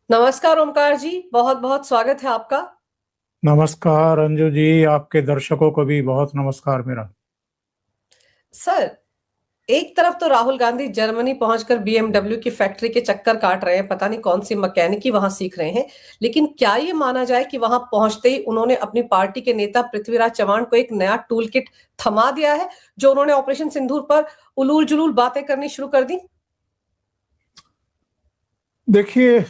नमस्कार ओमकार जी, बहुत बहुत स्वागत है आपका। नमस्कार अंजू जी, आपके दर्शकों को भी बहुत नमस्कार मेरा। सर, एक तरफ तो राहुल गांधी जर्मनी पहुंचकर बीएमडब्ल्यू की फैक्ट्री के चक्कर काट रहे हैं, पता नहीं कौन सी मैकेनिकी वहां सीख रहे हैं। लेकिन क्या ये माना जाए कि वहां पहुंचते ही उन्होंने अपनी पार्टी के नेता पृथ्वीराज चव्हाण को एक नया टूल किट थमा दिया है, जो उन्होंने ऑपरेशन सिंदूर पर उलूल जुलूल बातें करनी शुरू कर दी। देखिए,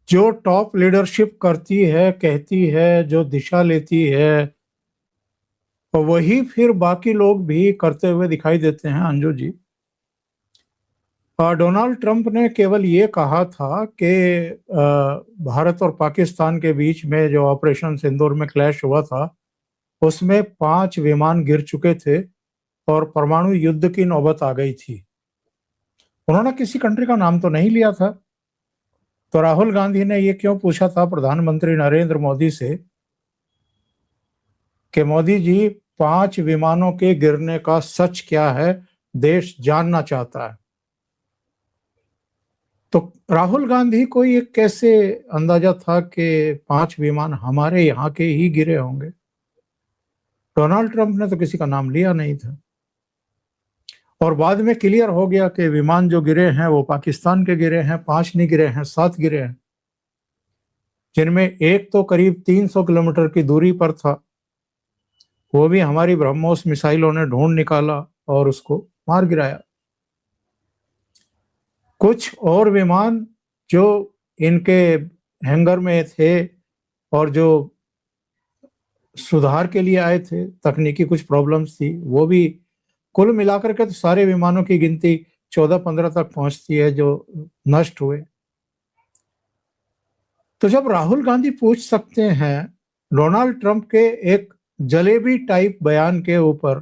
जो टॉप लीडरशिप करती है, कहती है, जो दिशा लेती है, तो वही फिर बाकी लोग भी करते हुए दिखाई देते हैं अंजू जी। डोनाल्ड ट्रंप ने केवल ये कहा था कि भारत और पाकिस्तान के बीच में जो ऑपरेशन सिंदूर में क्लैश हुआ था, उसमें 5 विमान गिर चुके थे और परमाणु युद्ध की नौबत आ गई थी। उन्होंने किसी कंट्री का नाम तो नहीं लिया था। तो राहुल गांधी ने ये क्यों पूछा था प्रधानमंत्री नरेंद्र मोदी से कि मोदी जी, 5 विमानों के गिरने का सच क्या है, देश जानना चाहता है। तो राहुल गांधी को ये कैसे अंदाजा था कि 5 विमान हमारे यहाँ के ही गिरे होंगे? डोनाल्ड ट्रंप ने तो किसी का नाम लिया नहीं था। और बाद में क्लियर हो गया कि विमान जो गिरे हैं वो पाकिस्तान के गिरे हैं, 5 नहीं गिरे हैं, 7 गिरे हैं, जिनमें एक तो करीब 300 किलोमीटर की दूरी पर था। वो भी हमारी ब्रह्मोस मिसाइलों ने ढूंढ निकाला और उसको मार गिराया। कुछ और विमान जो इनके हैंगर में थे और जो सुधार के लिए आए थे, तकनीकी कुछ प्रॉब्लम्स थी, वो भी कुल मिलाकर के तो सारे विमानों की गिनती 14-15 तक पहुंचती है जो नष्ट हुए। तो जब राहुल गांधी पूछ सकते हैं डोनाल्ड ट्रंप के एक जलेबी टाइप बयान के ऊपर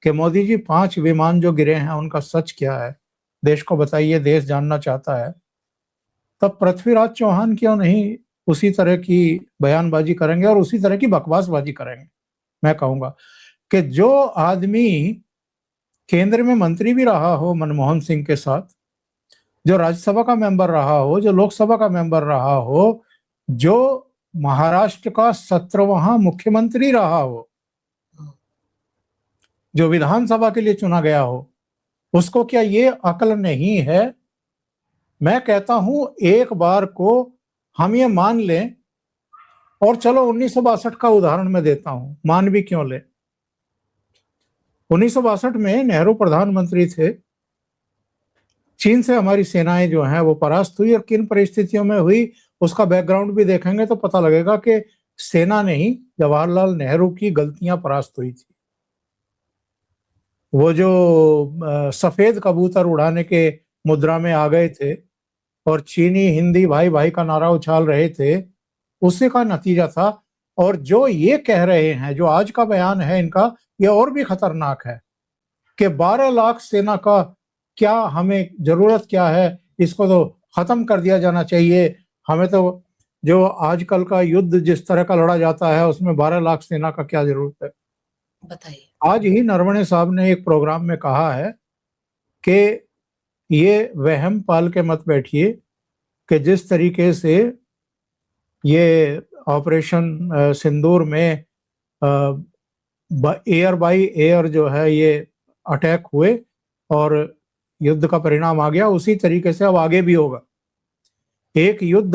कि मोदी जी, 5 विमान जो गिरे हैं उनका सच क्या है, देश को बताइए, देश जानना चाहता है, तब पृथ्वीराज चौहान क्यों नहीं उसी तरह की बयानबाजी करेंगे और उसी तरह की बकवासबाजी करेंगे। मैं कहूंगा कि जो आदमी केंद्र में मंत्री भी रहा हो मनमोहन सिंह के साथ, जो राज्यसभा का मेंबर रहा हो, जो लोकसभा का मेंबर रहा हो, जो महाराष्ट्र का 17वां मुख्यमंत्री रहा हो, जो विधानसभा के लिए चुना गया हो, उसको क्या ये अकल नहीं है? मैं कहता हूं एक बार को हम ये मान लें, और चलो 1962 का उदाहरण मैं देता हूं, मान भी क्यों ले। 1962 में नेहरू प्रधानमंत्री थे, चीन से हमारी सेनाएं जो हैं वो परास्त हुई, और किन परिस्थितियों में हुई उसका बैकग्राउंड भी देखेंगे तो पता लगेगा कि सेना नहीं, जवाहरलाल नेहरू की गलतियां परास्त हुई थी। वो जो सफेद कबूतर उड़ाने के मुद्रा में आ गए थे और चीनी हिंदी भाई भाई का नारा उछाल रहे थे, उसी का नतीजा था। और जो ये कह रहे हैं, जो आज का बयान है इनका, ये और भी खतरनाक है कि 12 लाख सेना का क्या हमें जरूरत क्या है, इसको तो खत्म कर दिया जाना चाहिए। हमें तो जो आजकल का युद्ध जिस तरह का लड़ा जाता है उसमें 12 लाख सेना का क्या जरूरत है। बताइए। आज ही नरवणे साहब ने एक प्रोग्राम में कहा है कि ये वहम पाल के मत बैठिए कि जिस तरीके से ये ऑपरेशन सिंदूर में एयर बाय एयर जो है ये अटैक हुए और युद्ध का परिणाम आ गया, उसी तरीके से अब आगे भी होगा। एक युद्ध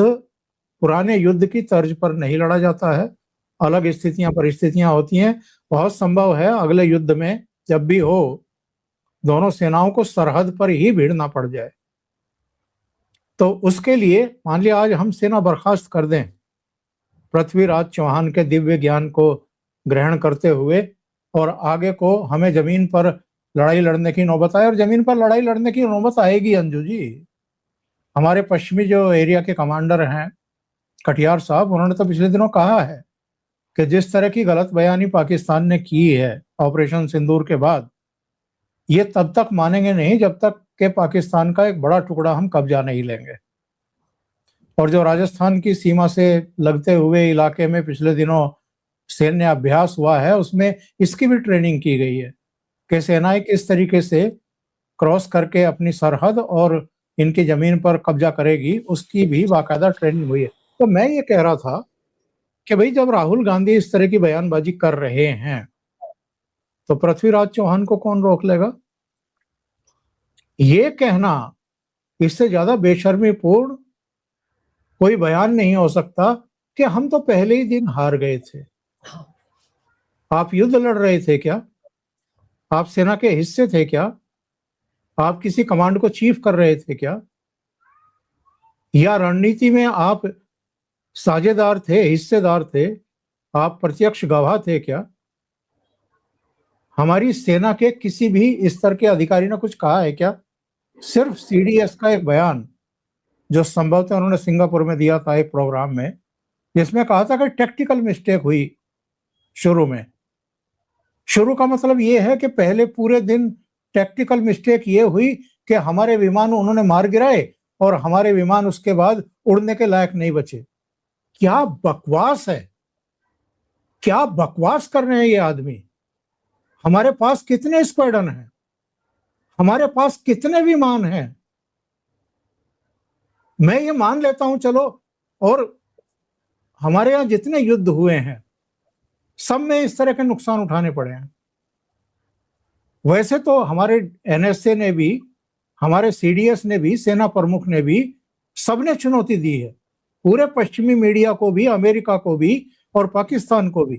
पुराने युद्ध की तर्ज पर नहीं लड़ा जाता है, अलग स्थितियां परिस्थितियां होती हैं। बहुत संभव है अगले युद्ध में जब भी हो, दोनों सेनाओं को सरहद पर ही भिड़ना पड़ जाए। तो उसके लिए मान लिया आज हम सेना बर्खास्त कर दें, पृथ्वीराज चौहान के दिव्य ज्ञान को ग्रहण करते हुए, और आगे को हमें जमीन पर लड़ाई लड़ने की नौबत आए, और जमीन पर लड़ाई लड़ने की नौबत आएगी अंजू जी। हमारे पश्चिमी जो एरिया के कमांडर हैं कटियार साहब, उन्होंने तो पिछले दिनों कहा है कि जिस तरह की गलत बयानी पाकिस्तान ने की है ऑपरेशन सिंदूर के बाद, ये तब तक मानेंगे नहीं जब तक कि पाकिस्तान का एक बड़ा टुकड़ा हम कब्जा नहीं लेंगे। और जो राजस्थान की सीमा से लगते हुए इलाके में पिछले दिनों सैन्य अभ्यास हुआ है, उसमें इसकी भी ट्रेनिंग की गई है कि सेनाएं किस तरीके से क्रॉस करके अपनी सरहद और इनकी जमीन पर कब्जा करेगी, उसकी भी बाकायदा ट्रेनिंग हुई है। तो मैं ये कह रहा था कि भाई जब राहुल गांधी इस तरह की बयानबाजी कर रहे हैं तो पृथ्वीराज चौहान को कौन रोक लेगा? ये कहना इससे ज्यादा बेशर्मीपूर्ण कोई बयान नहीं हो सकता कि हम तो पहले ही दिन हार गए थे। हाँ। आप युद्ध लड़ रहे थे क्या? आप सेना के हिस्से थे क्या? आप किसी कमांड को चीफ कर रहे थे क्या? या रणनीति में आप साझेदार थे, हिस्सेदार थे, आप प्रत्यक्ष गवाह थे क्या? हमारी सेना के किसी भी स्तर के अधिकारी ने कुछ कहा है क्या? सिर्फ सीडीएस का एक बयान जो संभवतः उन्होंने सिंगापुर में दिया था एक प्रोग्राम में, जिसमें कहा था कि टेक्टिकल मिस्टेक हुई शुरू में। शुरू का मतलब यह है कि पहले पूरे दिन टेक्टिकल मिस्टेक ये हुई कि हमारे विमान उन्होंने मार गिराए और हमारे विमान उसके बाद उड़ने के लायक नहीं बचे। क्या बकवास है, क्या बकवास कर रहे हैं ये आदमी। हमारे पास कितने स्क्वाड्रन हैं, हमारे पास कितने विमान हैं। मैं ये मान लेता हूं चलो, और हमारे यहां जितने युद्ध हुए हैं सब में इस तरह के नुकसान उठाने पड़े हैं। वैसे तो हमारे एनएसए ने भी, हमारे सीडीएस ने भी, सेना प्रमुख ने भी, सबने चुनौती दी है, पूरे पश्चिमी मीडिया को भी, अमेरिका को भी और पाकिस्तान को भी,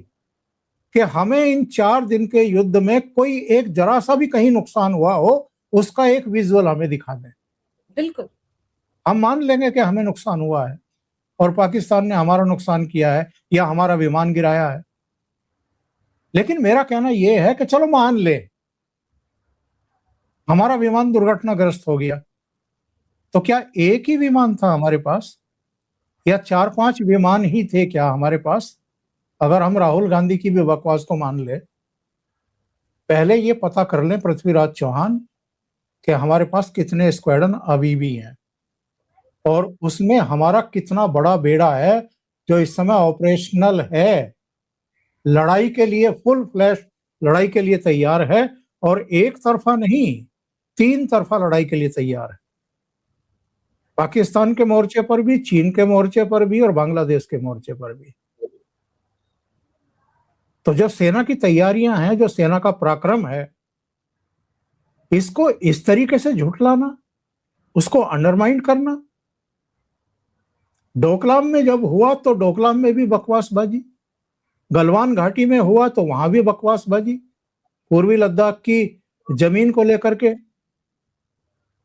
कि हमें इन 4 दिन के युद्ध में कोई एक जरा सा भी कहीं नुकसान हुआ हो उसका एक विजुअल हमें दिखा दें। बिल्कुल, हम मान लेंगे कि हमें नुकसान हुआ है और पाकिस्तान ने हमारा नुकसान किया है या हमारा विमान गिराया है। लेकिन मेरा कहना यह है कि चलो मान ले हमारा विमान दुर्घटनाग्रस्त हो गया, तो क्या एक ही विमान था हमारे पास या 4-5 विमान ही थे क्या हमारे पास? अगर हम राहुल गांधी की भी बकवास को मान ले, पहले ये पता कर लें पृथ्वीराज चौहान कि हमारे पास कितने स्क्वाड्रन अभी भी हैं और उसमें हमारा कितना बड़ा बेड़ा है जो इस समय ऑपरेशनल है, लड़ाई के लिए, फुल फ्लैश लड़ाई के लिए तैयार है, और एक तरफा नहीं 3 तरफा लड़ाई के लिए तैयार है। पाकिस्तान के मोर्चे पर भी, चीन के मोर्चे पर भी और बांग्लादेश के मोर्चे पर भी। तो जो सेना की तैयारियां हैं, जो सेना का पराक्रम है, इसको इस तरीके से झुठलाना, उसको अंडरमाइन करना। डोकलाम में जब हुआ तो डोकलाम में भी बकवासबाजी, गलवान घाटी में हुआ तो वहां भी बकवासबाजी, पूर्वी लद्दाख की जमीन को लेकर के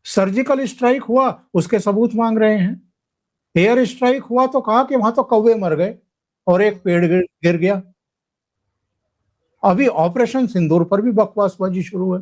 सर्जिकल स्ट्राइक हुआ, उसके सबूत मांग रहे हैं। एयर स्ट्राइक हुआ तो कहा कि वहां तो कौवे मर गए और एक पेड़ गिर गया। अभी ऑपरेशन सिंदूर पर भी बकवासबाजी शुरू है।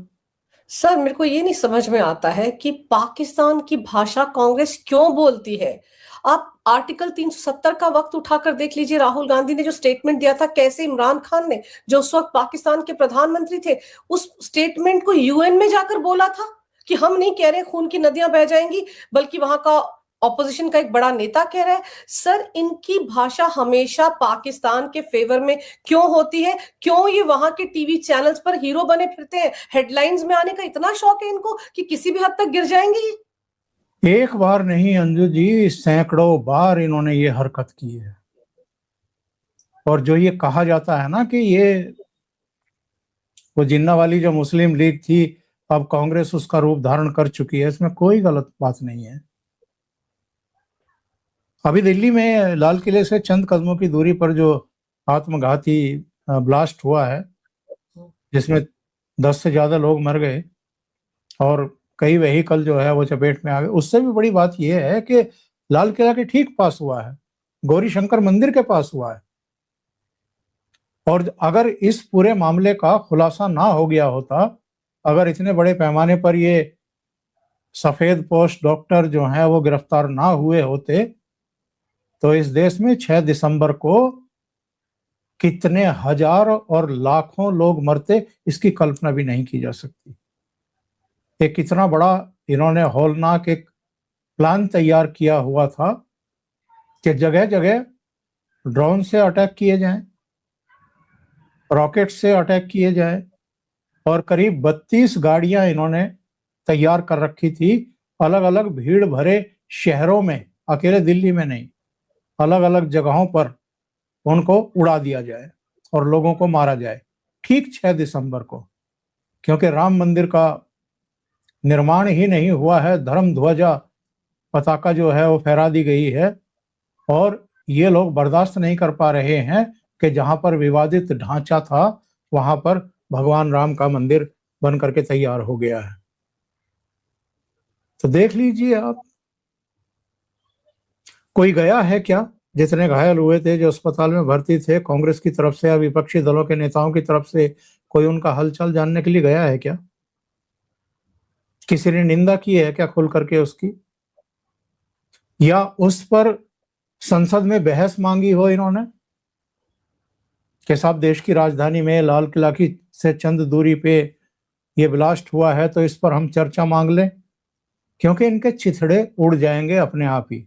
सर मेरे को ये नहीं समझ में आता है कि पाकिस्तान की भाषा कांग्रेस क्यों बोलती है। आप आर्टिकल 370 का वक्त उठाकर देख लीजिए, राहुल गांधी ने जो स्टेटमेंट दिया था, कैसे इमरान खान ने, जो उस वक्त पाकिस्तान के प्रधानमंत्री थे, उस स्टेटमेंट को यूएन में जाकर बोला था कि हम नहीं कह रहे खून की नदियां बह जाएंगी, बल्कि वहां का ऑपोजिशन का एक बड़ा नेता कह रहा है। सर इनकी भाषा हमेशा पाकिस्तान के फेवर में क्यों होती है? क्यों ये वहां के टीवी चैनल्स पर हीरो बने फिरते हैं? हेडलाइंस में आने का इतना शौक है इनको कि किसी भी हद तक गिर जाएंगे। एक बार नहीं अंजू जी, सैकड़ों बार इन्होंने ये हरकत की है। और जो ये कहा जाता है ना कि ये वो जिन्ना वाली जो मुस्लिम लीग थी अब कांग्रेस उसका रूप धारण कर चुकी है, इसमें कोई गलत बात नहीं है। अभी दिल्ली में लाल किले से चंद कदमों की दूरी पर जो आत्मघाती ब्लास्ट हुआ है, जिसमें 10 से ज्यादा लोग मर गए और कई व्हीकल जो है वो चपेट में आ गए, उससे भी बड़ी बात यह है कि लाल किला के ठीक पास हुआ है, गौरी शंकर मंदिर के पास हुआ है। और अगर इस पूरे मामले का खुलासा ना हो गया होता, अगर इतने बड़े पैमाने पर ये सफेद पोश डॉक्टर जो हैं वो गिरफ्तार ना हुए होते, तो इस देश में 6 दिसंबर को कितने हजार और लाखों लोग मरते, इसकी कल्पना भी नहीं की जा सकती। एक कितना बड़ा इन्होंने हौलनाक एक प्लान तैयार किया हुआ था कि जगह जगह ड्रोन से अटैक किए जाएं, रॉकेट से अटैक किए जाएं, और करीब 32 गाड़ियां इन्होंने तैयार कर रखी थी अलग अलग भीड़ भरे शहरों में, अकेले दिल्ली में नहीं, अलग अलग जगहों पर उनको उड़ा दिया जाए और लोगों को मारा जाए, ठीक 6 दिसंबर को। क्योंकि राम मंदिर का निर्माण ही नहीं हुआ है, धर्म ध्वजा पताका जो है वो फहरा दी गई है, और ये लोग बर्दाश्त नहीं कर पा रहे हैं कि जहां पर विवादित ढांचा था वहां पर भगवान राम का मंदिर बन करके तैयार हो गया है। तो देख लीजिए आप, कोई गया है क्या? जितने घायल हुए थे, जो अस्पताल में भर्ती थे, कांग्रेस की तरफ से या विपक्षी दलों के नेताओं की तरफ से कोई उनका हालचाल जानने के लिए गया है क्या? किसी ने निंदा की है क्या खुल करके उसकी, या उस पर संसद में बहस मांगी हो इन्होंने कि साहब देश की राजधानी में लाल किला की से चंद दूरी पे ये ब्लास्ट हुआ है तो इस पर हम चर्चा मांग लें? क्योंकि इनके चिथड़े उड़ जाएंगे अपने आप ही।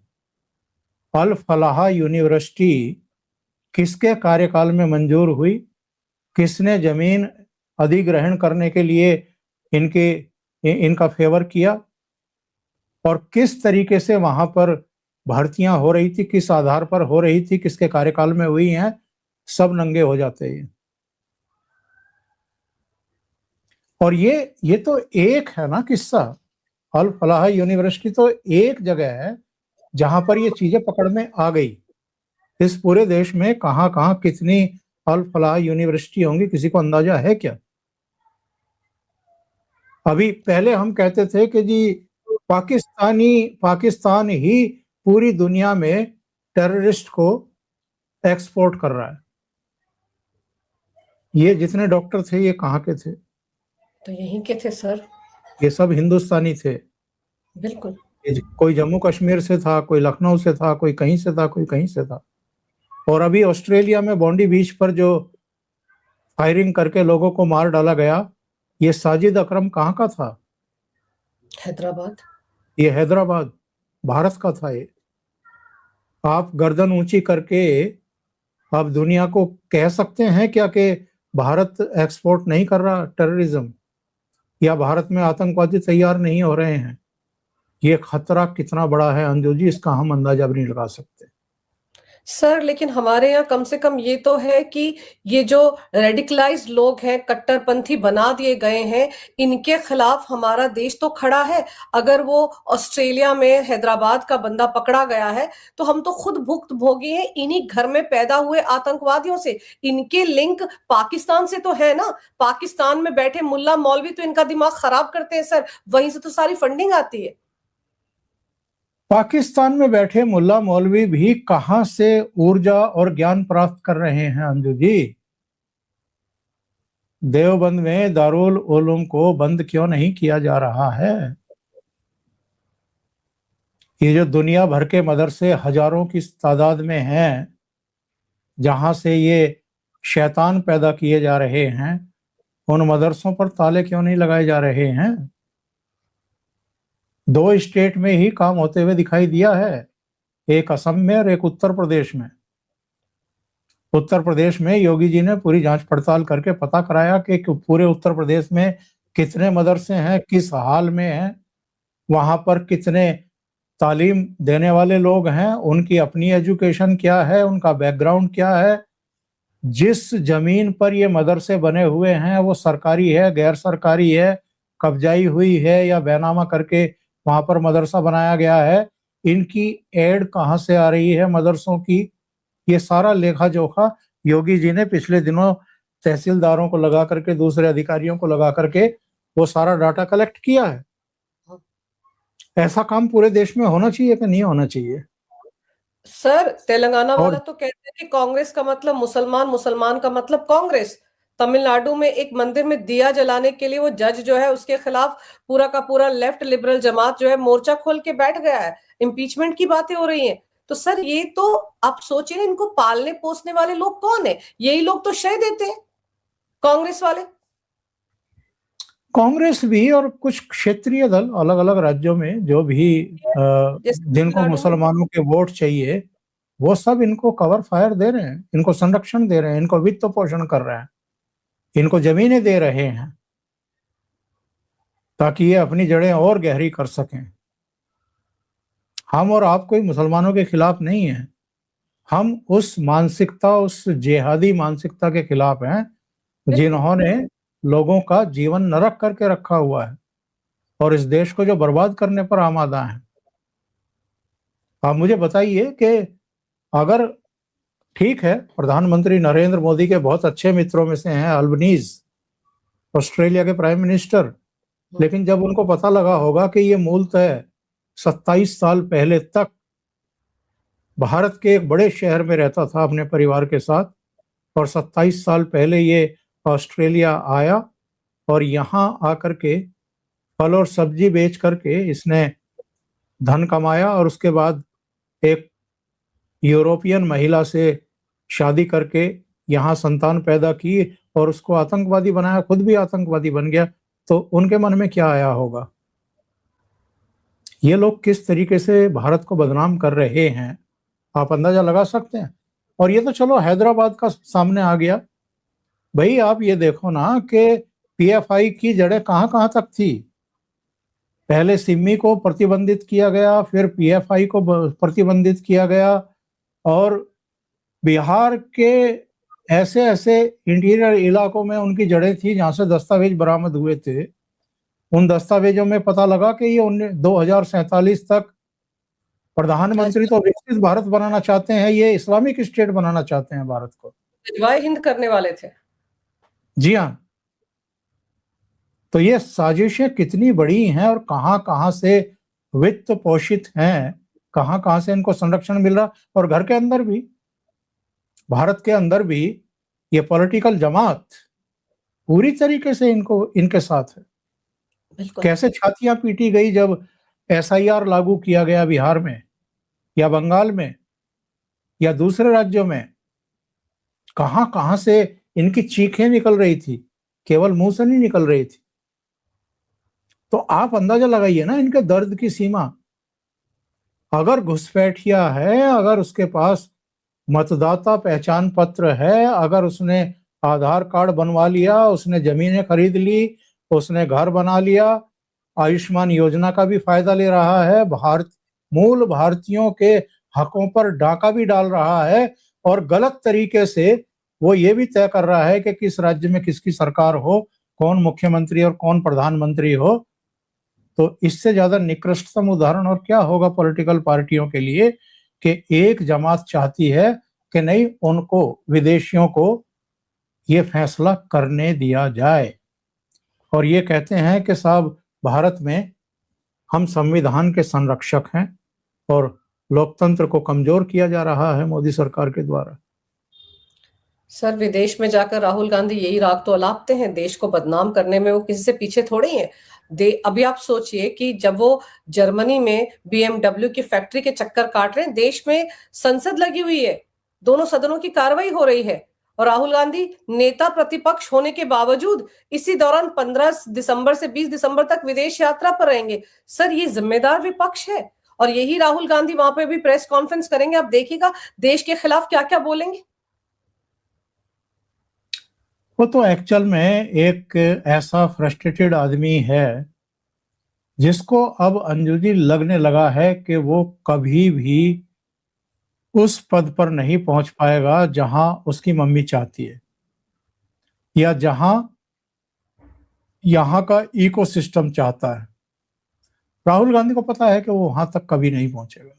अल फलाह यूनिवर्सिटी किसके कार्यकाल में मंजूर हुई? किसने जमीन अधिग्रहण करने के लिए इनका फेवर किया? और किस तरीके से वहां पर भर्तियां हो रही थी, किस आधार पर हो रही थी, किसके कार्यकाल में हुई हैं, सब नंगे हो जाते हैं। और ये तो एक है ना किस्सा। अल फलाह यूनिवर्सिटी तो एक जगह है जहां पर ये चीजें पकड़ में आ गई। इस पूरे देश में कहां कहां कितनी अल फलाह यूनिवर्सिटी होंगी, किसी को अंदाजा है क्या? अभी पहले हम कहते थे कि जी पाकिस्तान ही पूरी दुनिया में टेररिस्ट को एक्सपोर्ट कर रहा है। ये जितने डॉक्टर थे ये कहाँ के थे? तो यहीं के थे सर। ये सब हिंदुस्तानी थे। बिल्कुल। कोई जम्मू कश्मीर से था, कोई लखनऊ से था, कोई कहीं से था, कोई कहीं से था। और अभी ऑस्ट्रेलिया में बॉन्डी बीच पर जो फायरिंग करके लोगों को मार डाला गया, ये साजिद अकरम कहाँ का था? हैदराबाद। ये हैदराबाद, भारत का था। ये आप गर्दन ऊंची करके आप दुनिया को कह सकते हैं क्या कि भारत एक्सपोर्ट नहीं कर रहा टेररिज्म, या भारत में आतंकवादी तैयार नहीं हो रहे हैं? ये खतरा कितना बड़ा है अंजू जी, इसका हम अंदाजा भी नहीं लगा सकते सर लेकिन हमारे यहाँ कम से कम ये तो है कि ये जो रेडिकलाइज्ड लोग हैं, कट्टरपंथी बना दिए गए हैं, इनके खिलाफ हमारा देश तो खड़ा है। अगर वो ऑस्ट्रेलिया में हैदराबाद का बंदा पकड़ा गया है तो हम तो खुद भुक्त भोगी हैं इन्हीं घर में पैदा हुए आतंकवादियों से। इनके लिंक पाकिस्तान से तो है ना। पाकिस्तान में बैठे मुल्ला मौलवी तो इनका दिमाग खराब करते हैं सर, वहीं से तो सारी फंडिंग आती है। पाकिस्तान में बैठे मुल्ला मौलवी भी कहां से ऊर्जा और ज्ञान प्राप्त कर रहे हैं अंजू जी? देवबंद में दारुल उलूम को बंद क्यों नहीं किया जा रहा है? ये जो दुनिया भर के मदरसे हजारों की तादाद में हैं, जहां से ये शैतान पैदा किए जा रहे हैं, उन मदरसों पर ताले क्यों नहीं लगाए जा रहे हैं? 2 स्टेट में ही काम होते हुए दिखाई दिया है, एक असम में और एक उत्तर प्रदेश में। उत्तर प्रदेश में योगी जी ने पूरी जांच पड़ताल करके पता कराया कि पूरे उत्तर प्रदेश में कितने मदरसे हैं, किस हाल में हैं, वहां पर कितने तालीम देने वाले लोग हैं, उनकी अपनी एजुकेशन क्या है, उनका बैकग्राउंड क्या है। जिस जमीन पर ये मदरसे बने हुए हैं वो सरकारी है, गैर सरकारी है, कब्जाई हुई है या बैनामा करके वहां पर मदरसा बनाया गया है, इनकी एड कहाँ से आ रही है मदरसों की, ये सारा लेखा जोखा योगी जी ने पिछले दिनों तहसीलदारों को लगा करके, दूसरे अधिकारियों को लगा करके वो सारा डाटा कलेक्ट किया है। ऐसा काम पूरे देश में होना चाहिए कि नहीं होना चाहिए? सर तेलंगाना वाला तो कहते हैं कि कांग्रेस का मतलब मुसलमान, मुसलमान का मतलब कांग्रेस। तमिलनाडु में एक मंदिर में दिया जलाने के लिए वो जज जो है उसके खिलाफ पूरा का पूरा लेफ्ट लिबरल जमात जो है मोर्चा खोल के बैठ गया है। इम्पीचमेंट की बातें हो रही हैं। तो सर ये तो आप सोचिए, इनको पालने पोसने वाले लोग कौन है? यही लोग तो श्रेय देते हैं, कांग्रेस वाले। कांग्रेस भी और कुछ क्षेत्रीय दल अलग अलग राज्यों में जो भी जिनको मुसलमानों के वोट चाहिए, वो सब इनको कवर फायर दे रहे हैं, इनको संरक्षण दे रहे हैं, इनको वित्त पोषण कर रहे हैं, इनको जमीनें दे रहे हैं ताकि ये अपनी जड़ें और गहरी कर सकें। हम और आप कोई मुसलमानों के खिलाफ नहीं है, हम उस मानसिकता, उस जिहादी मानसिकता के खिलाफ हैं जिन्होंने लोगों का जीवन नरक करके रखा हुआ है और इस देश को जो बर्बाद करने पर आमादा है। आप मुझे बताइए कि अगर, ठीक है, प्रधानमंत्री नरेंद्र मोदी के बहुत अच्छे मित्रों में से हैं अल्बनीज, ऑस्ट्रेलिया के प्राइम मिनिस्टर, लेकिन जब उनको पता लगा होगा कि ये मूलतः 27 साल पहले तक भारत के एक बड़े शहर में रहता था अपने परिवार के साथ, और 27 साल पहले ये ऑस्ट्रेलिया आया और यहाँ आकर के फल और सब्जी बेच करके इसने धन कमाया और उसके बाद एक यूरोपियन महिला से शादी करके यहाँ संतान पैदा की और उसको आतंकवादी बनाया, खुद भी आतंकवादी बन गया, तो उनके मन में क्या आया होगा? ये लोग किस तरीके से भारत को बदनाम कर रहे हैं आप अंदाजा लगा सकते हैं। और ये तो चलो हैदराबाद का सामने आ गया, भाई आप ये देखो ना कि पीएफआई की जड़ें कहाँ कहाँ तक थी। पहले सिमी को प्रतिबंधित किया गया, फिर पीएफआई को प्रतिबंधित किया गया, और बिहार के ऐसे ऐसे इंटीरियर इलाकों में उनकी जड़ें थी जहां से दस्तावेज बरामद हुए थे। उन दस्तावेजों में पता लगा कि ये 2047 तक प्रधानमंत्री तो विकसित भारत बनाना चाहते हैं, ये इस्लामिक स्टेट बनाना चाहते हैं भारत को, भिजवाए हिंद करने वाले थे। जी हाँ। तो ये साजिशें कितनी बड़ी हैं और कहां कहां से वित्त पोषित हैं, कहां कहां से इनको संरक्षण मिल रहा। और घर के अंदर भी, भारत के अंदर भी ये पॉलिटिकल जमात पूरी तरीके से इनके साथ है। कैसे छातियां पीटी गई जब एसआईआर लागू किया गया बिहार में या बंगाल में या दूसरे राज्यों में, कहां कहां से इनकी चीखें निकल रही थी, केवल मुंह से नहीं निकल रही थी। तो आप अंदाजा लगाइए ना इनके दर्द की सीमा। अगर घुसपैठिया है, अगर उसके पास मतदाता पहचान पत्र है, अगर उसने आधार कार्ड बनवा लिया, उसने जमीनें खरीद ली, उसने घर बना लिया, आयुष्मान योजना का भी फायदा ले रहा है, मूल भारतीयों के हकों पर डाका भी डाल रहा है, और गलत तरीके से वो ये भी तय कर रहा है कि किस राज्य में किसकी सरकार हो, कौन मुख्यमंत्री और कौन प्रधानमंत्री हो, तो इससे ज्यादा निकृष्टतम उदाहरण और क्या होगा पॉलिटिकल पार्टियों के लिए कि एक जमात चाहती है कि नहीं, उनको, विदेशियों को ये फैसला करने दिया जाए, और ये कहते हैं कि साहब भारत में हम संविधान के संरक्षक हैं और लोकतंत्र को कमजोर किया जा रहा है मोदी सरकार के द्वारा। सर, विदेश में जाकर राहुल गांधी यही राग तो अलापते हैं, देश को बदनाम करने में वो किसी से पीछे थोड़ी हैं। अभी आप सोचिए कि जब वो जर्मनी में बीएमडब्ल्यू की फैक्ट्री के चक्कर काट रहे हैं, देश में संसद लगी हुई है, दोनों सदनों की कार्रवाई हो रही है, और राहुल गांधी नेता प्रतिपक्ष होने के बावजूद इसी दौरान 15 दिसंबर से 20 दिसंबर तक विदेश यात्रा पर रहेंगे। सर, ये जिम्मेदार विपक्ष है, और यही राहुल गांधी वहां पे भी प्रेस कॉन्फ्रेंस करेंगे। आप देखिएगा देश के खिलाफ क्या क्या बोलेंगे। वो तो एक्चुअल में एक ऐसा फ्रस्ट्रेटेड आदमी है जिसको अब अंजू जी लगने लगा है कि वो कभी भी उस पद पर नहीं पहुंच पाएगा जहां उसकी मम्मी चाहती है, या जहां यहां का इकोसिस्टम चाहता है। राहुल गांधी को पता है कि वो वहां तक कभी नहीं पहुंचेगा।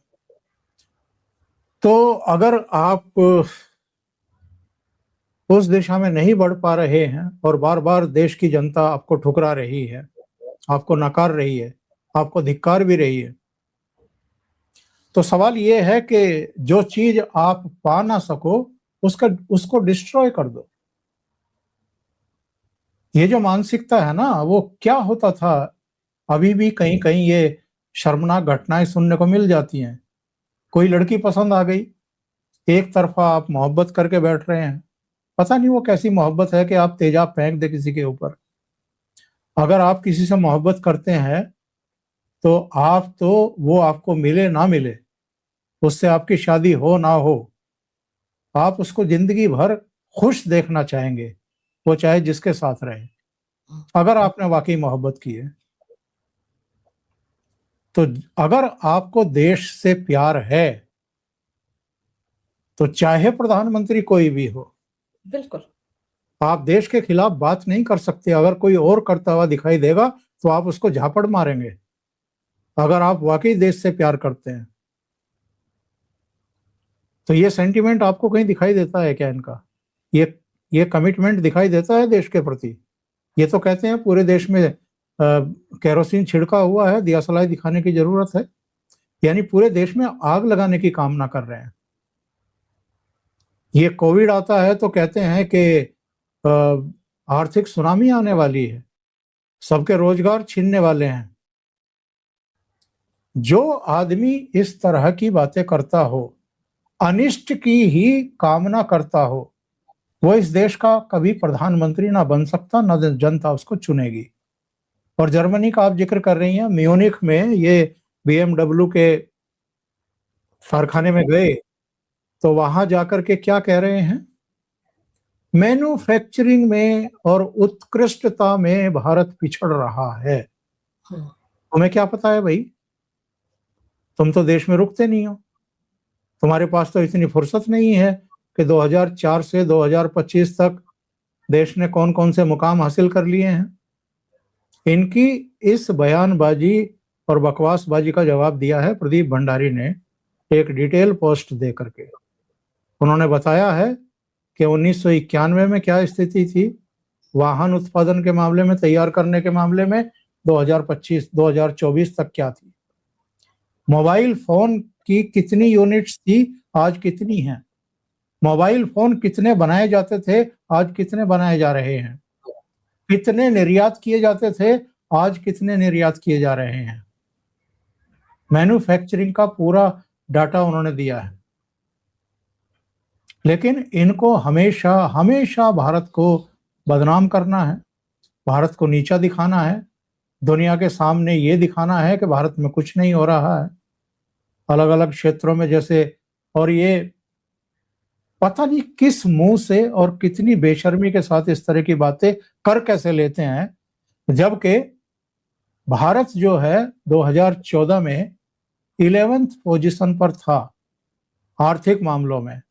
तो अगर आप उस दिशा में नहीं बढ़ पा रहे हैं और बार बार देश की जनता आपको ठुकरा रही है, आपको नकार रही है, आपको धिक्कार भी रही है, तो सवाल ये है कि जो चीज आप पा ना सको उसको डिस्ट्रॉय कर दो। ये जो मानसिकता है ना, वो क्या होता था, अभी भी कहीं कहीं ये शर्मनाक घटनाएं सुनने को मिल जाती हैं। कोई लड़की पसंद आ गई, एक तरफा आप मोहब्बत करके बैठ रहे हैं, पता नहीं वो कैसी मोहब्बत है कि आप तेजाब फेंक दे किसी के ऊपर। अगर आप किसी से मोहब्बत करते हैं तो वो आपको मिले ना मिले, उससे आपकी शादी हो ना हो, आप उसको जिंदगी भर खुश देखना चाहेंगे, वो चाहे जिसके साथ रहे, अगर आपने वाकई मोहब्बत की है। तो अगर आपको देश से प्यार है तो चाहे प्रधानमंत्री कोई भी हो, बिल्कुल आप देश के खिलाफ बात नहीं कर सकते। अगर कोई और करता हुआ दिखाई देगा तो आप उसको झापड़ मारेंगे, अगर आप वाकई देश से प्यार करते हैं। तो ये सेंटिमेंट आपको कहीं दिखाई देता है क्या इनका? ये कमिटमेंट दिखाई देता है देश के प्रति? ये तो कहते हैं पूरे देश में केरोसिन छिड़का हुआ है, दिया सलाई दिखाने की जरूरत है, यानी पूरे देश में आग लगाने की कामना कर रहे हैं। ये कोविड आता है तो कहते हैं कि आर्थिक सुनामी आने वाली है, सबके रोजगार छीनने वाले हैं। जो आदमी इस तरह की बातें करता हो, अनिष्ट की ही कामना करता हो, वो इस देश का कभी प्रधानमंत्री ना बन सकता, ना जनता उसको चुनेगी। और जर्मनी का आप जिक्र कर रही हैं, म्यूनिख में ये BMW के कारखाने में गए तो वहां जाकर के क्या कह रहे हैं? मैन्युफैक्चरिंग में और उत्कृष्टता में भारत पिछड़ रहा है। तुम्हें क्या पता है भाई? तुम तो देश में रुकते नहीं हो, तुम्हारे पास तो इतनी फुर्सत नहीं है कि 2004 से 2025 तक देश ने कौन कौन से मुकाम हासिल कर लिए हैं। इनकी इस बयानबाजी और बकवासबाजी का जवाब दिया है प्रदीप भंडारी ने एक डिटेल पोस्ट दे करके। उन्होंने बताया है कि 1991 में क्या स्थिति थी वाहन उत्पादन के मामले में, तैयार करने के मामले में, 2025-2024 तक क्या थी, मोबाइल फोन की कितनी यूनिट्स थी, आज कितनी हैं, मोबाइल फोन कितने बनाए जाते थे, आज कितने बनाए जा रहे हैं, कितने निर्यात किए जाते थे, आज कितने निर्यात किए जा रहे हैं। मैन्युफैक्चरिंग का पूरा डाटा उन्होंने दिया है। लेकिन इनको हमेशा हमेशा भारत को बदनाम करना है, भारत को नीचा दिखाना है, दुनिया के सामने ये दिखाना है कि भारत में कुछ नहीं हो रहा है अलग अलग क्षेत्रों में जैसे। और ये पता नहीं किस मुंह से और कितनी बेशर्मी के साथ इस तरह की बातें कर कैसे लेते हैं, जबकि भारत जो है 2014 में 11th पोजीशन पर था आर्थिक मामलों में।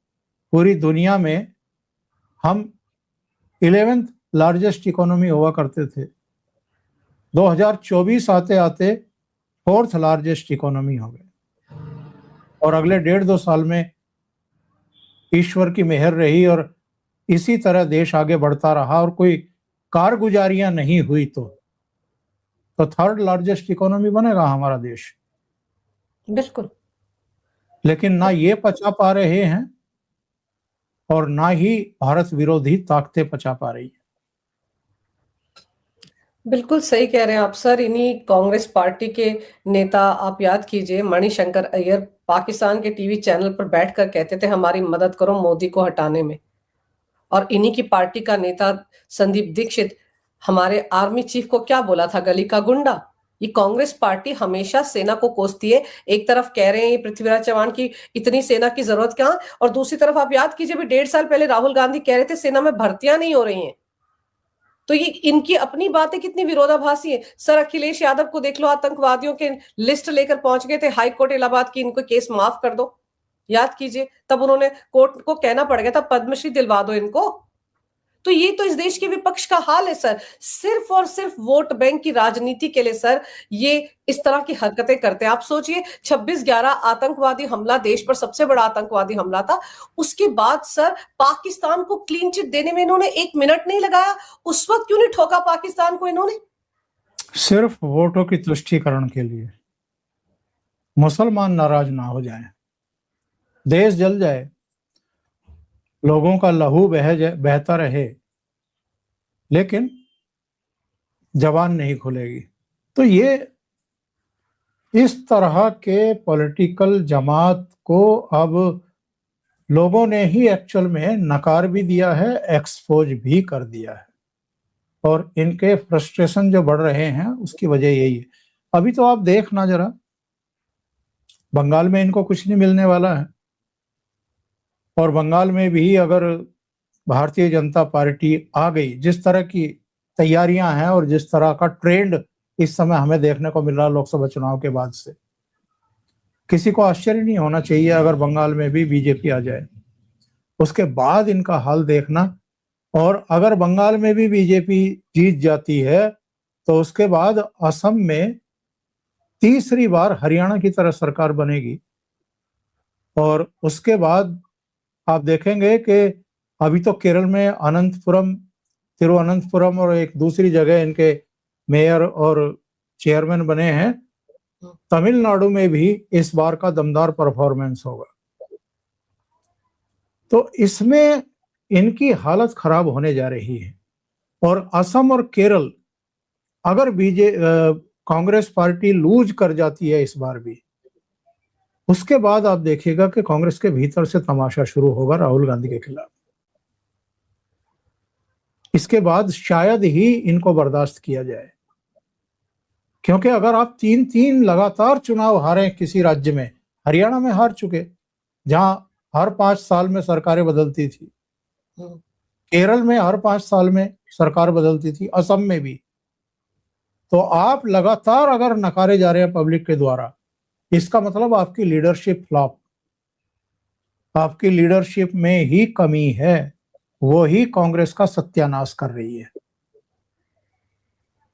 पूरी दुनिया में हम 11th लार्जेस्ट इकोनॉमी हुआ करते थे, 2024 आते आते 4th लार्जेस्ट इकोनॉमी हो गए। और अगले 1.5-2 साल में ईश्वर की मेहर रही और इसी तरह देश आगे बढ़ता रहा और कोई कारगुजारियां नहीं हुई तो 3rd लार्जेस्ट इकोनॉमी बनेगा हमारा देश। बिल्कुल। लेकिन ना ये पचा पा रहे हैं और ना ही भारत विरोधी ताकतें पचा पा रही है। बिल्कुल सही कह रहे हैं आप सर। इन्हीं कांग्रेस पार्टी के नेता, आप याद कीजिए, मणिशंकर अय्यर पाकिस्तान के टीवी चैनल पर बैठकर कहते थे हमारी मदद करो मोदी को हटाने में। और इन्हीं की पार्टी का नेता संदीप दीक्षित हमारे आर्मी चीफ को क्या बोला था? गली का गुंडा। ये कांग्रेस पार्टी हमेशा सेना को कोसती है। एक तरफ कह रहे हैं ये पृथ्वीराज चौहान की इतनी सेना की जरूरत कहां, और दूसरी तरफ आप याद कीजिए 1.5 साल पहले राहुल गांधी कह रहे थे सेना में भर्तियां नहीं हो रही हैं। तो ये इनकी अपनी बातें कितनी विरोधाभासी है सर। अखिलेश यादव को देख लो, आतंकवादियों के लिस्ट लेकर पहुंच गए थे हाई कोर्ट इलाहाबाद की, इनको केस माफ कर दो। याद कीजिए, तब उन्होंने कोर्ट को कहना पड़ गया था पद्मश्री दिलवा दो इनको। तो ये तो इस देश के विपक्ष का हाल है सर। सिर्फ और सिर्फ वोट बैंक की राजनीति के लिए सर ये इस तरह की हरकतें करते हैं। आप सोचिए 26/11 आतंकवादी हमला, देश पर सबसे बड़ा आतंकवादी हमला था। उसके बाद सर पाकिस्तान को क्लीन चिट देने में इन्होंने 1 मिनट नहीं लगाया। उस वक्त क्यों नहीं ठोका पाकिस्तान को इन्होंने? सिर्फ वोटों की तुष्टीकरण के लिए, मुसलमान नाराज ना हो जाएं, देश जल जाए, लोगों का लहू बहता रहे, लेकिन जबान नहीं खुलेगी। तो ये इस तरह के पॉलिटिकल जमात को अब लोगों ने ही एक्चुअल में नकार भी दिया है, एक्सपोज भी कर दिया है। और इनके फ्रस्ट्रेशन जो बढ़ रहे हैं उसकी वजह यही है। अभी तो आप देखना जरा, बंगाल में इनको कुछ नहीं मिलने वाला है, और बंगाल में भी अगर भारतीय जनता पार्टी आ गई, जिस तरह की तैयारियां हैं और जिस तरह का ट्रेंड इस समय हमें देखने को मिल रहा है लोकसभा चुनाव के बाद से। किसी को आश्चर्य नहीं होना चाहिए अगर बंगाल में भी बीजेपी आ जाए, उसके बाद इनका हाल देखना। और अगर बंगाल में भी बीजेपी जीत जाती है तो उसके बाद असम में तीसरी बार हरियाणा की तरह सरकार बनेगी। और उसके बाद आप देखेंगे कि अभी तो केरल में अनंतपुरम, तिरुवनंतपुरम और एक दूसरी जगह इनके मेयर और चेयरमैन बने हैं। तमिलनाडु में भी इस बार का दमदार परफॉर्मेंस होगा। तो इसमें इनकी हालत खराब होने जा रही है। और असम और केरल अगर कांग्रेस पार्टी लूज कर जाती है इस बार भी, उसके बाद आप देखिएगा कि कांग्रेस के भीतर से तमाशा शुरू होगा राहुल गांधी के खिलाफ। इसके बाद शायद ही इनको बर्दाश्त किया जाए, क्योंकि अगर आप 3 लगातार चुनाव हारे किसी राज्य में, हरियाणा में हार चुके जहां हर 5 साल में सरकारें बदलती थी, केरल में हर 5 साल में सरकार बदलती थी, असम में भी, तो आप लगातार अगर नकारे जा रहे हैं पब्लिक के द्वारा, इसका मतलब आपकी लीडरशिप फ्लॉप, आपकी लीडरशिप में ही कमी है, वो ही कांग्रेस का सत्यानाश कर रही है।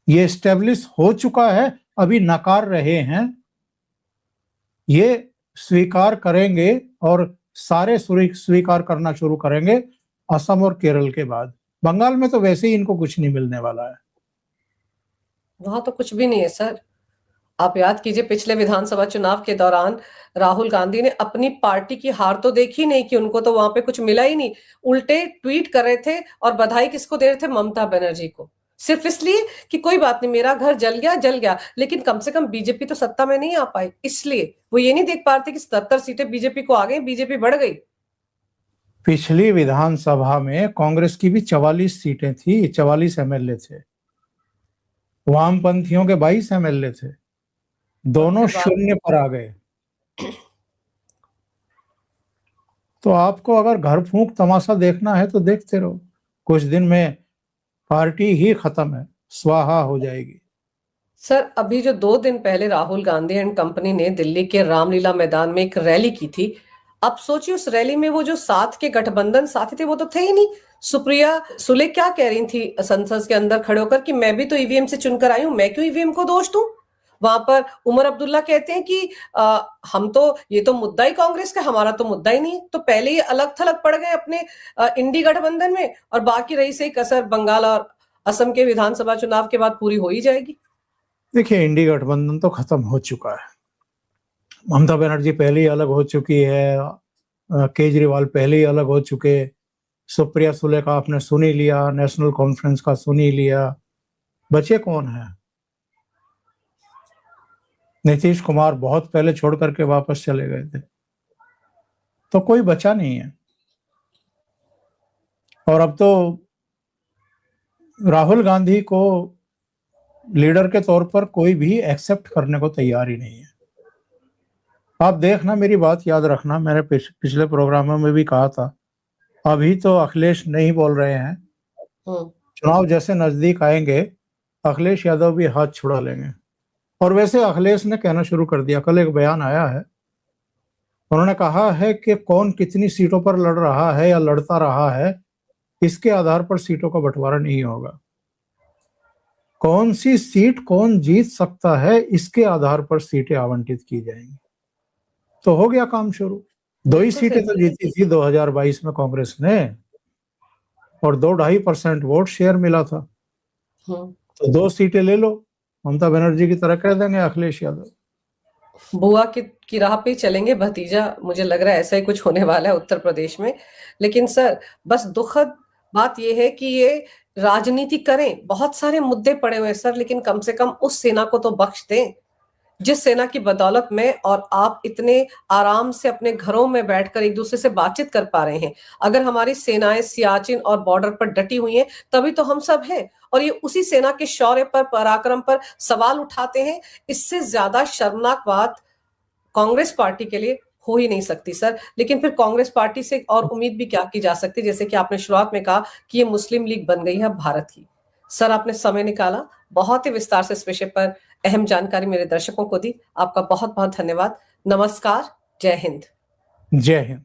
ये स्टेब्लिश हो चुका है, अभी नकार रहे हैं, ये स्वीकार करेंगे और सारे स्वीकार करना शुरू करेंगे असम और केरल के बाद। बंगाल में तो वैसे ही इनको कुछ नहीं मिलने वाला है, वहां तो कुछ भी नहीं है सर। आप याद कीजिए पिछले विधानसभा चुनाव के दौरान राहुल गांधी ने अपनी पार्टी की हार तो देखी नहीं कि उनको तो वहां पे कुछ मिला ही नहीं, उल्टे ट्वीट कर रहे थे और बधाई किसको दे रहे थे? ममता बनर्जी को, सिर्फ इसलिए कि कोई बात नहीं, मेरा घर जल गया, लेकिन कम से कम बीजेपी तो सत्ता में नहीं आ पाई। इसलिए वो ये नहीं देख पा रहे थे कि 77 सीटें बीजेपी को आ गई, बीजेपी बढ़ गई। पिछली विधानसभा में कांग्रेस की भी 44 सीटें थी, 44 एमएलए थे, वामपंथियों के 22 एमएलए थे, दोनों शून्य पर आ गए। तो आपको अगर घर फूंक तमाशा देखना है तो देखते रहो, कुछ दिन में पार्टी ही खत्म है, स्वाहा हो जाएगी। सर अभी जो 2 दिन पहले राहुल गांधी एंड कंपनी ने दिल्ली के रामलीला मैदान में एक रैली की थी, अब सोचिए उस रैली में वो जो साथ के गठबंधन साथी थे वो तो थे ही नहीं। सुप्रिया सुले क्या कह रही थी संसद के अंदर खड़े होकर कि मैं भी तो ईवीएम से चुनकर आई हूं, मैं क्यों ईवीएम को दोष दूं? वहां पर उमर अब्दुल्ला कहते हैं कि हम तो, ये तो मुद्दा ही कांग्रेस का, हमारा तो मुद्दा ही नहीं। तो पहले ये अलग थलग पड़ गए अपने इंडी गठबंधन में, और बाकी रही से कसर बंगाल और असम के विधानसभा चुनाव के बाद पूरी हो ही जाएगी। देखिए, इंडी गठबंधन तो खत्म हो चुका है, ममता बनर्जी पहले ही अलग हो चुकी है, केजरीवाल पहले ही अलग हो चुके, सुप्रिया सुले का आपने सुन ही लिया, नेशनल कॉन्फ्रेंस का सुन ही लिया, बचे कौन है? नीतीश कुमार बहुत पहले छोड़ करके वापस चले गए थे, तो कोई बचा नहीं है। और अब तो राहुल गांधी को लीडर के तौर पर कोई भी एक्सेप्ट करने को तैयार ही नहीं है। आप देखना, मेरी बात याद रखना, मैंने पिछले प्रोग्रामों में भी कहा था, अभी तो अखिलेश नहीं बोल रहे हैं, चुनाव जैसे नजदीक आएंगे अखिलेश यादव भी हाथ छुड़ा लेंगे। और वैसे अखिलेश ने कहना शुरू कर दिया, कल एक बयान आया है, उन्होंने कहा है कि कौन कितनी सीटों पर लड़ रहा है या लड़ता रहा है, इसके आधार पर सीटों का बंटवारा नहीं होगा, कौन सी सीट कौन जीत सकता है इसके आधार पर सीटें आवंटित की जाएंगी। तो हो गया काम शुरू। 2 ही सीटें तो जीती थी 2022 में कांग्रेस ने, और 2-2.5% वोट शेयर मिला था, तो 2 सीटें ले लो, ममता बनर्जी की तरह कह देंगे अखिलेश यादव। बुआ की राह पे चलेंगे भतीजा, मुझे लग रहा है ऐसा ही कुछ होने वाला है उत्तर प्रदेश में। लेकिन सर बस दुखद बात यह है कि ये राजनीति करें, बहुत सारे मुद्दे पड़े हुए हैं सर, लेकिन कम से कम उस सेना को तो बख्श दें जिस सेना की बदौलत में और आप इतने आराम से अपने घरों में बैठकर एक दूसरे से बातचीत कर पा रहे हैं। अगर हमारी सेनाएं सियाचिन और बॉर्डर पर डटी हुई हैं तभी तो हम सब हैं, और ये उसी सेना के शौर्य पर, पराक्रम पर सवाल उठाते हैं। इससे ज्यादा शर्मनाक बात कांग्रेस पार्टी के लिए हो ही नहीं सकती सर। लेकिन फिर कांग्रेस पार्टी से और उम्मीद भी क्या की जा सकती, जैसे कि आपने शुरुआत में कहा कि ये मुस्लिम लीग बन गई है भारत की। सर, आपने समय निकाला, बहुत ही विस्तार से इस विषय पर अहम जानकारी मेरे दर्शकों को दी। आपका बहुत बहुत धन्यवाद। नमस्कार। जय हिंद। जय हिंद।